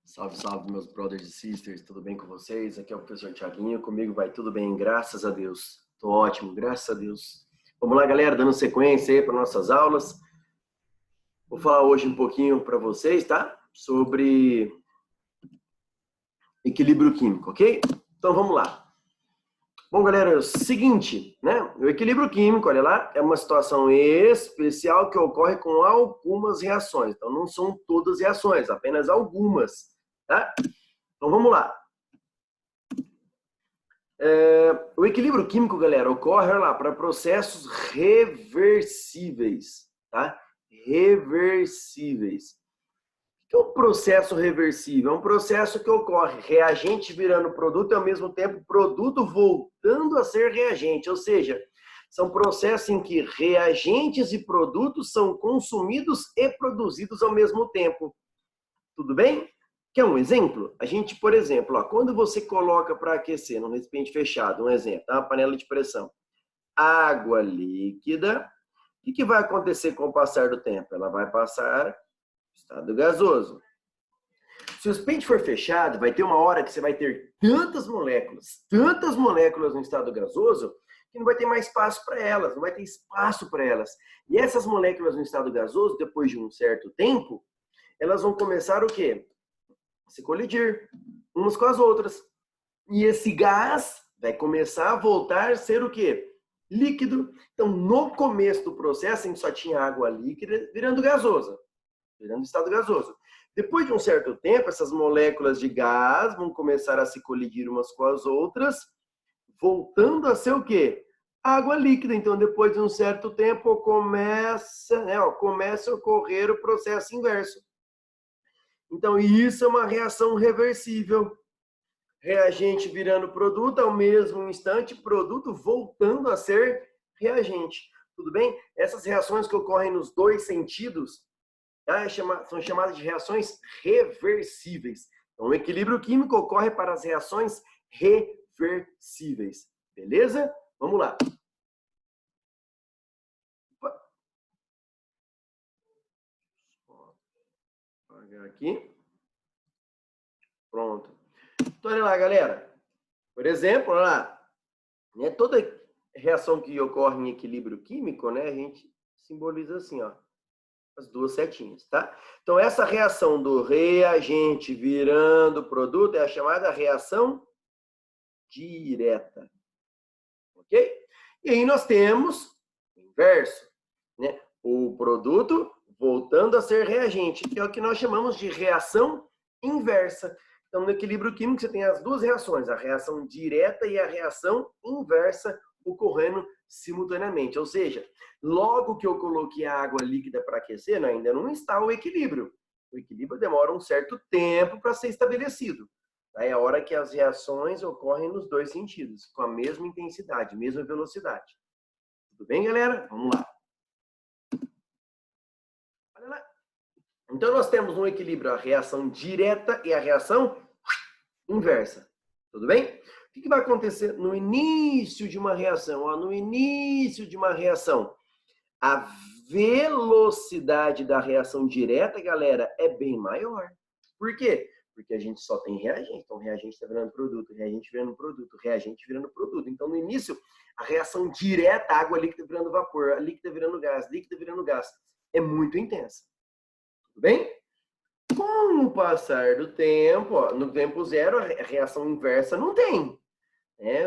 Salve, salve, meus brothers e sisters, tudo bem com vocês? Aqui é o professor Thiaguinho, comigo vai tudo bem, graças a Deus. Tô ótimo, graças a Deus. Vamos lá, galera, dando sequência aí para nossas aulas. Vou falar hoje um pouquinho para vocês, tá? Sobre equilíbrio químico, ok? Então, vamos lá. Bom, galera, é o seguinte, né? O equilíbrio químico, olha lá, é uma situação especial que ocorre com algumas reações. Então, não são todas reações, apenas algumas, tá? Então, vamos lá. O equilíbrio químico, galera, ocorre, olha lá, para processos reversíveis, tá? Reversíveis. O que é um processo reversível? É um processo que ocorre reagente virando produto e, ao mesmo tempo, produto voltando a ser reagente. Ou seja, são processos em que reagentes e produtos são consumidos e produzidos ao mesmo tempo. Tudo bem? Quer um exemplo? A gente, por exemplo, ó, quando você coloca para aquecer num recipiente fechado, um exemplo, tá? Uma panela de pressão, água líquida, o que vai acontecer com o passar do tempo? Ela vai passar estado gasoso. Se o recipiente for fechado, vai ter uma hora que você vai ter tantas moléculas no estado gasoso, que não vai ter mais espaço para elas, não vai ter espaço para elas. E essas moléculas no estado gasoso, depois de um certo tempo, elas vão começar o quê? Se colidir umas com as outras. E esse gás vai começar a voltar a ser o quê? Líquido. Então, no começo do processo, a gente só tinha água líquida virando gasosa, virando estado gasoso. Depois de um certo tempo, essas moléculas de gás vão começar a se colidir umas com as outras, voltando a ser o quê? Água líquida. Então, depois de um certo tempo, começa a ocorrer o processo inverso. Então, isso é uma reação reversível. Reagente virando produto, ao mesmo instante, produto voltando a ser reagente. Tudo bem? Essas reações que ocorrem nos dois sentidos, tá? São chamadas de reações reversíveis. Então, o equilíbrio químico ocorre para as reações reversíveis. Beleza? Vamos lá. Vou apagar aqui. Pronto. Então, olha lá, galera. Por exemplo, olha lá. Né, toda reação que ocorre em equilíbrio químico, né, a gente simboliza assim, ó, as duas setinhas, tá? Então, essa reação do reagente virando produto é a chamada reação direta. Ok? E aí nós temos o inverso, né? O produto voltando a ser reagente, que é o que nós chamamos de reação inversa. Então, no equilíbrio químico, você tem as duas reações, a reação direta e a reação inversa ocorrendo simultaneamente. Ou seja, logo que eu coloquei a água líquida para aquecer, ainda não está o equilíbrio. O equilíbrio demora um certo tempo para ser estabelecido. É a hora que as reações ocorrem nos dois sentidos, com a mesma intensidade, mesma velocidade. Tudo bem, galera? Vamos lá. Olha lá. Então, nós temos um equilíbrio, a reação direta e a reação inversa. Tudo bem? O que vai acontecer no início de uma reação? No início de uma reação, a velocidade da reação direta, galera, é bem maior. Por quê? Porque a gente só tem reagente. Então, reagente está virando produto, reagente virando produto, reagente virando produto. Então, no início, a reação direta, água líquida virando vapor, a líquida virando gás, líquida virando gás, é muito intensa. Tudo bem? Com o passar do tempo, ó, no tempo zero, a reação inversa não tem.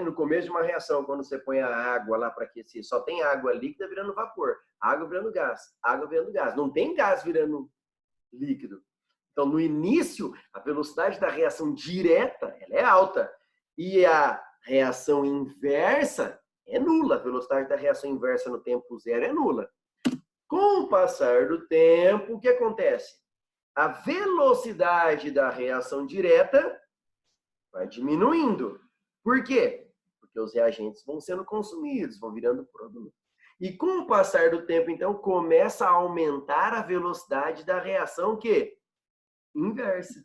No começo de uma reação, quando você põe a água lá para aquecer, só tem água líquida virando vapor, água virando gás, água virando gás. Não tem gás virando líquido. Então, no início, a velocidade da reação direta ela é alta. E a reação inversa é nula. A velocidade da reação inversa no tempo zero é nula. Com o passar do tempo, o que acontece? A velocidade da reação direta vai diminuindo. Por quê? Porque os reagentes vão sendo consumidos, vão virando produto. E com o passar do tempo, então, começa a aumentar a velocidade da reação que? Inversa.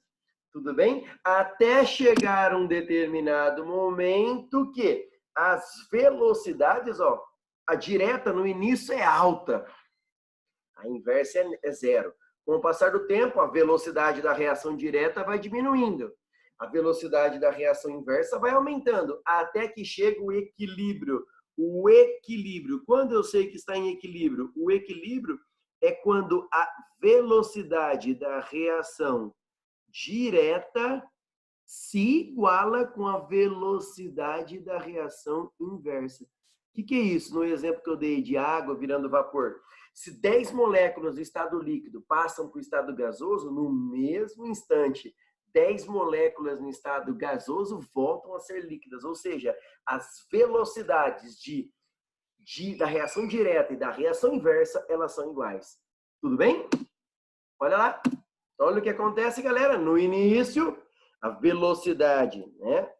Tudo bem? Até chegar um determinado momento que as velocidades, ó, a direta no início é alta, a inversa é zero. Com o passar do tempo, a velocidade da reação direta vai diminuindo. A velocidade da reação inversa vai aumentando, até que chega o equilíbrio. O equilíbrio. Quando eu sei que está em equilíbrio? O equilíbrio é quando a velocidade da reação direta se iguala com a velocidade da reação inversa. O que é isso? No exemplo que eu dei de água virando vapor. Se 10 moléculas do estado líquido passam para o estado gasoso, no mesmo instante, 10 moléculas no estado gasoso voltam a ser líquidas. Ou seja, as velocidades da reação direta e da reação inversa, elas são iguais. Tudo bem? Olha lá. Olha o que acontece, galera. No início, a velocidade, né?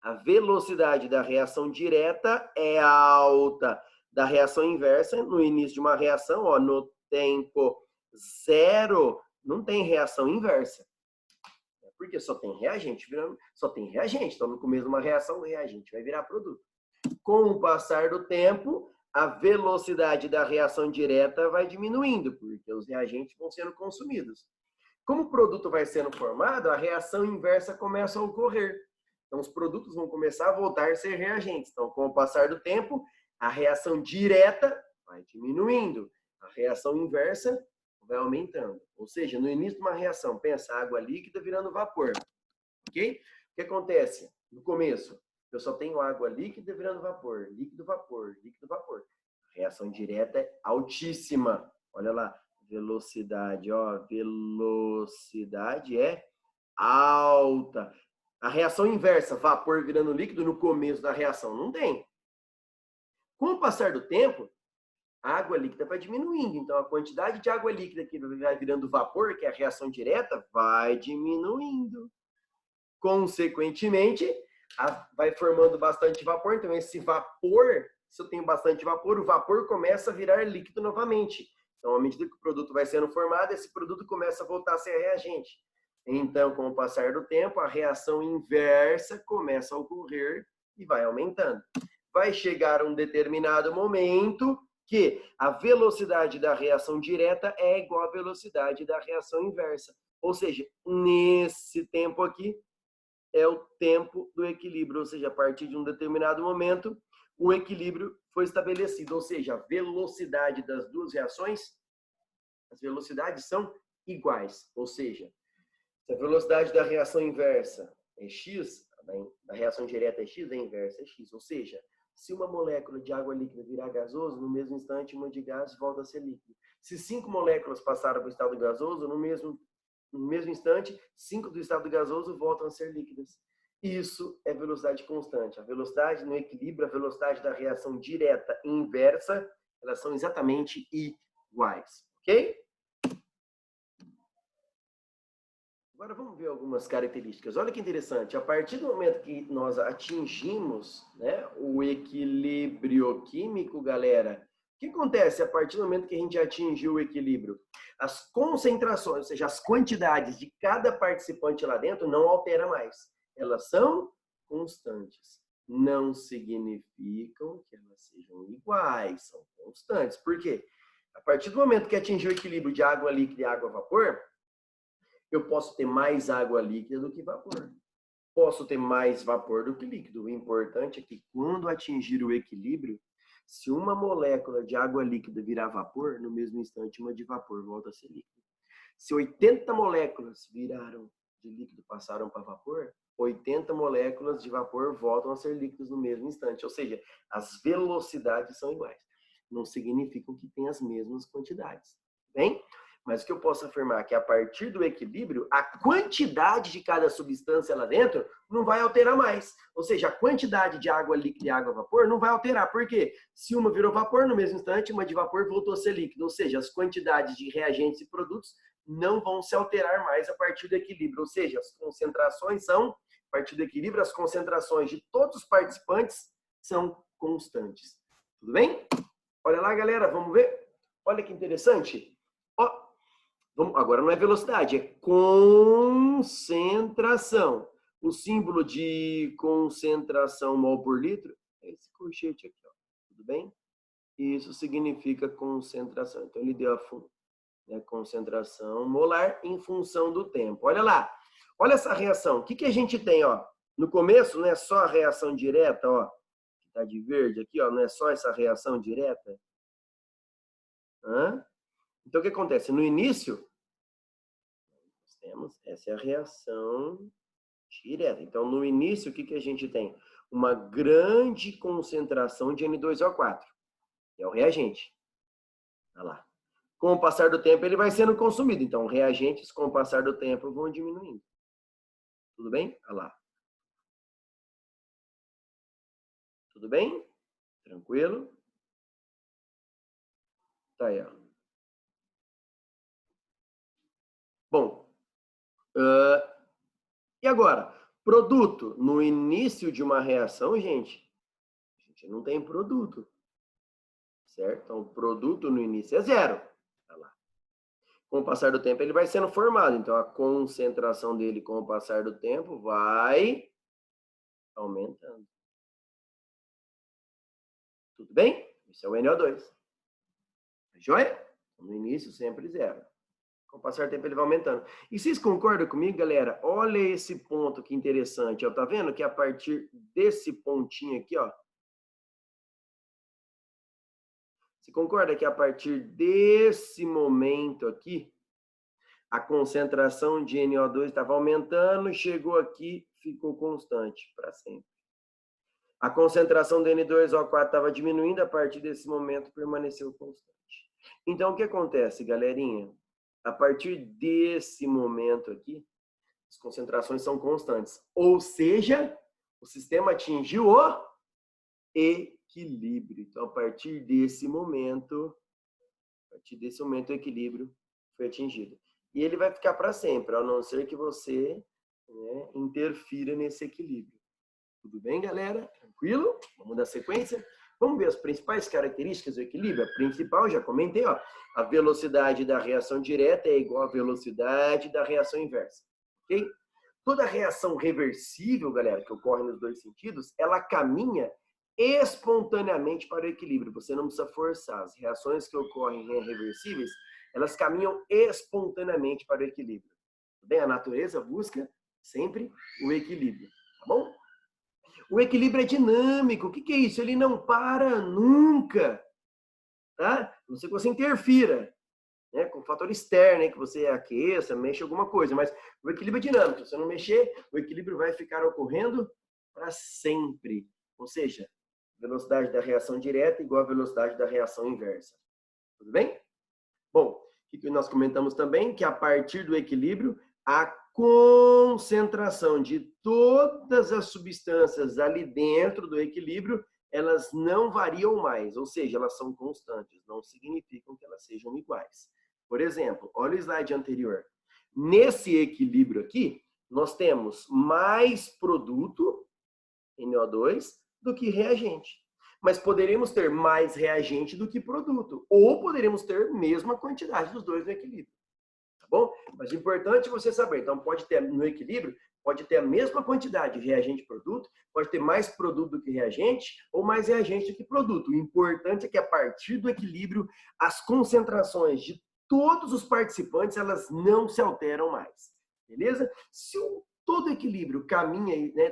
A velocidade da reação direta é alta. Da reação inversa, no início de uma reação, ó, no tempo zero, não tem reação inversa. Porque só tem reagente virando, só tem reagente. Então, no começo de uma reação, o reagente vai virar produto. Com o passar do tempo, a velocidade da reação direta vai diminuindo, porque os reagentes vão sendo consumidos. Como o produto vai sendo formado, a reação inversa começa a ocorrer. Então, os produtos vão começar a voltar a ser reagentes. Então, com o passar do tempo, a reação direta vai diminuindo. A reação inversa vai aumentando. Ou seja, no início de uma reação, pensa água líquida virando vapor. Ok? O que acontece? No começo, eu só tenho água líquida virando vapor. Líquido, vapor, líquido, vapor. A reação direta é altíssima. Olha lá. Velocidade, ó. Velocidade é alta. A reação inversa, vapor virando líquido, no começo da reação, não tem. Com o passar do tempo, a água líquida vai diminuindo. Então, a quantidade de água líquida que vai virando vapor, que é a reação direta, vai diminuindo. Consequentemente, vai formando bastante vapor. Então, esse vapor, se eu tenho bastante vapor, o vapor começa a virar líquido novamente. Então, à medida que o produto vai sendo formado, esse produto começa a voltar a ser reagente. Então, com o passar do tempo, a reação inversa começa a ocorrer e vai aumentando. Vai chegar um determinado momento que a velocidade da reação direta é igual à velocidade da reação inversa. Ou seja, nesse tempo aqui é o tempo do equilíbrio. Ou seja, a partir de um determinado momento, o equilíbrio foi estabelecido. Ou seja, a velocidade das duas reações, as velocidades são iguais. Ou seja, se a velocidade da reação inversa é x, da reação direta é x, a inversa é x. Ou seja, se uma molécula de água líquida virar gasoso, no mesmo instante uma de gás volta a ser líquido. Se 5 moléculas passaram para o estado gasoso, no mesmo instante, 5 do estado gasoso voltam a ser líquidas. Isso é velocidade constante. A velocidade no equilíbrio, a velocidade da reação direta e inversa, elas são exatamente iguais. Ok? Agora vamos ver algumas características. Olha que interessante. A partir do momento que nós atingimos, né, o equilíbrio químico, galera, o que acontece a partir do momento que a gente atingiu o equilíbrio? As concentrações, ou seja, as quantidades de cada participante lá dentro não alteram mais. Elas são constantes. Não significam que elas sejam iguais, são constantes. Por quê? A partir do momento que atingiu o equilíbrio de água líquida e água a vapor, eu posso ter mais água líquida do que vapor. Posso ter mais vapor do que líquido. O importante é que quando atingir o equilíbrio, se uma molécula de água líquida virar vapor, no mesmo instante uma de vapor volta a ser líquida. Se 80 moléculas viraram de líquido, passaram para vapor, 80 moléculas de vapor voltam a ser líquidos no mesmo instante. Ou seja, as velocidades são iguais. Não significam que tem as mesmas quantidades. Bem? Mas o que eu posso afirmar é que a partir do equilíbrio, a quantidade de cada substância lá dentro não vai alterar mais. Ou seja, a quantidade de água líquida e água a vapor não vai alterar. Por quê? Se uma virou vapor, no mesmo instante, uma de vapor voltou a ser líquido. Ou seja, as quantidades de reagentes e produtos não vão se alterar mais a partir do equilíbrio. Ou seja, as concentrações são, a partir do equilíbrio, as concentrações de todos os participantes são constantes. Tudo bem? Olha lá, galera, vamos ver? Olha que interessante. Ó, agora não é velocidade, é concentração. O símbolo de concentração mol por litro é esse colchete aqui, ó. Tudo bem? Isso significa concentração. Então, ele deu né, concentração molar em função do tempo. Olha lá, olha essa reação. O que a gente tem, ó? No começo não é só a reação direta, ó, que está de verde aqui, ó, não é só essa reação direta. Hã? Então, o que acontece? No início, nós temos essa é a reação direta. Então, no início, o que a gente tem? Uma grande concentração de N2O4, que é o reagente. Olha lá. Com o passar do tempo, ele vai sendo consumido. Então, reagentes, com o passar do tempo, vão diminuindo. Tudo bem? Olha lá. Tudo bem? Tranquilo? Tá aí, ó. Bom, e agora? Produto. No início de uma reação, gente, a gente não tem produto. Certo? Então, o produto no início é zero. Tá lá. Com o passar do tempo, ele vai sendo formado. Então, a concentração dele com o passar do tempo vai aumentando. Tudo bem? Isso é o NO2. Joia? No início, sempre zero. Com o passar do tempo, ele vai aumentando. E vocês concordam comigo, galera? Olha esse ponto que interessante. Ó. Tá vendo que a partir desse pontinho aqui, ó. Você concorda que a partir desse momento aqui, a concentração de NO2 estava aumentando, chegou aqui, ficou constante para sempre. A concentração de N2O4 estava diminuindo, a partir desse momento permaneceu constante. Então, o que acontece, galerinha? A partir desse momento aqui, as concentrações são constantes. Ou seja, o sistema atingiu o equilíbrio. Então, a partir desse momento, o equilíbrio foi atingido. E ele vai ficar para sempre, a não ser que você, né, interfira nesse equilíbrio. Tudo bem, galera? Tranquilo? Vamos dar sequência? Vamos ver as principais características do equilíbrio. A principal, já comentei, ó, a velocidade da reação direta é igual à velocidade da reação inversa. Ok? Toda reação reversível, galera, que ocorre nos dois sentidos, ela caminha espontaneamente para o equilíbrio. Você não precisa forçar. As reações que ocorrem reversíveis, elas caminham espontaneamente para o equilíbrio. Tudo bem? A natureza busca sempre o equilíbrio. Tá bom? O equilíbrio é dinâmico. O que é isso? Ele não para nunca. Tá? A não ser que você interfira, né, com fator externo, né, que você aqueça, mexa alguma coisa. Mas o equilíbrio é dinâmico. Se você não mexer, o equilíbrio vai ficar ocorrendo para sempre. Ou seja, velocidade da reação direta igual à velocidade da reação inversa. Tudo bem? Bom, o que nós comentamos também? Que a partir do equilíbrio, a concentração de todas as substâncias ali dentro do equilíbrio, elas não variam mais, ou seja, elas são constantes, não significam que elas sejam iguais. Por exemplo, olha o slide anterior. Nesse equilíbrio aqui, nós temos mais produto, NO2, do que reagente. Mas poderíamos ter mais reagente do que produto. Ou poderíamos ter a mesma quantidade dos dois no equilíbrio. Tá bom? Mas o importante é você saber. Então, pode ter no equilíbrio, pode ter a mesma quantidade de reagente e produto, pode ter mais produto do que reagente, ou mais reagente do que produto. O importante é que a partir do equilíbrio, as concentrações de todos os participantes, elas não se alteram mais. Beleza? Se todo equilíbrio caminha, né,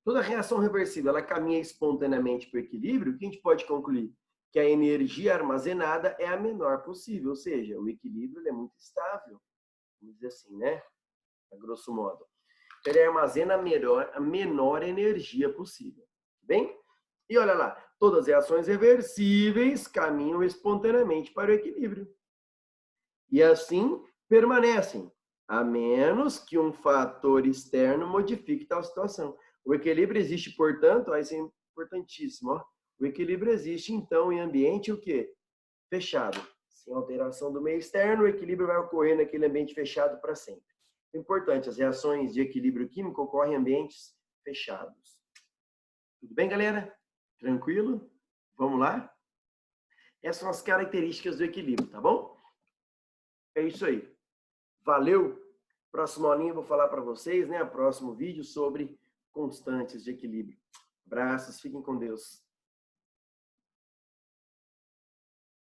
toda reação reversível ela caminha espontaneamente para o equilíbrio, o que a gente pode concluir? Que a energia armazenada é a menor possível, ou seja, o equilíbrio é muito estável, vamos dizer assim, né? A grosso modo. Então, ele armazena a menor energia possível. Bem? E olha lá, todas as reações reversíveis caminham espontaneamente para o equilíbrio. E assim permanecem, a menos que um fator externo modifique tal situação. O equilíbrio existe, portanto, isso é importantíssimo, ó. O equilíbrio existe, então, em ambiente o quê? Fechado. Sem alteração do meio externo, o equilíbrio vai ocorrer naquele ambiente fechado para sempre. Importante, as reações de equilíbrio químico ocorrem em ambientes fechados. Tudo bem, galera? Tranquilo? Vamos lá? Essas são as características do equilíbrio, tá bom? É isso aí. Valeu! Próxima aulinha eu vou falar para vocês, né? Próximo vídeo sobre constantes de equilíbrio. Abraços, fiquem com Deus.